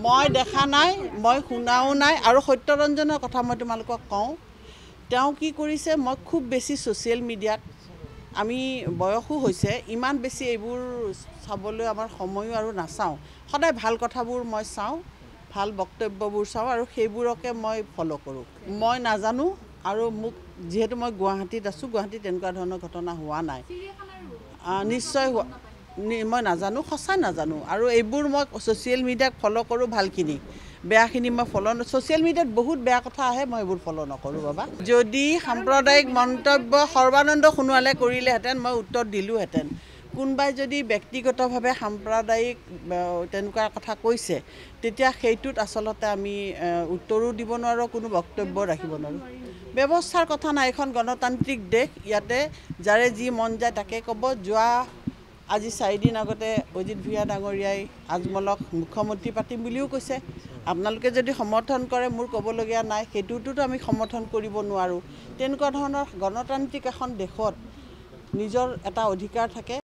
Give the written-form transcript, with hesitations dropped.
মই দেখা নাই, মই শুনাও নাই আৰু সত্যৰঞ্জনৰ কথা মই তোমালোকক কওঁ। তেওঁ কি কৰিছে, মই খুব বেছি ছ'চিয়েল মিডিয়াত আমি বয়সো হৈছে, ইমান বেছি এইবোৰ চাবলৈ আমাৰ সময়ো আৰু নাচাওঁ। সদায় ভাল কথাবোৰ মই চাওঁ, ভাল বক্তব্যবোৰ চাওঁ আৰু সেইবোৰকে মই ফ'ল' কৰোঁ। মই নাজানো আৰু মোক যিহেতু মই গুৱাহাটীত আছোঁ, গুৱাহাটীত তেনেকুৱা ধৰণৰ ঘটনা হোৱা নাই। নিশ্চয় মই নাজানো, সঁচাই নাজানো। আৰু এইবোৰ মই ছ'চিয়েল মিডিয়াক ফ'ল' কৰোঁ ভালখিনি, বেয়াখিনি মই ছ'চিয়েল মিডিয়াত বহুত বেয়া কথা আহে, মই এইবোৰ ফ'ল' নকৰোঁ বাবা। যদি সাম্প্ৰদায়িক মন্তব্য সৰ্বানন্দ সোণোৱালে কৰিলেহেঁতেন মই উত্তৰ দিলোঁহেঁতেন। কোনোবাই যদি ব্যক্তিগতভাৱে সাম্প্ৰদায়িক তেনেকুৱা কথা কৈছে, তেতিয়া সেইটোত আচলতে আমি উত্তৰো দিব নোৱাৰোঁ, কোনো বক্তব্য ৰাখিব নোৱাৰোঁ। ব্যৱস্থাৰ কথা নাই, এখন গণতান্ত্ৰিক দেশ, ইয়াতে যাৰে যি মন যায় তাকে ক'ব। আজি 4 দিন আগতে অজিত ভূঞা ডাঙৰীয়াই আজমলক মুখ্যমন্ত্ৰী পাতিম বুলিও কৈছে। আপোনালোকে যদি সমৰ্থন কৰে, মোৰ ক'বলগীয়া নাই, সেইটোতো আমি সমৰ্থন কৰিব নোৱাৰোঁ। তেনেকুৱা ধৰণৰ গণতান্ত্ৰিক এখন দেশত নিজৰ এটা অধিকাৰ থাকে।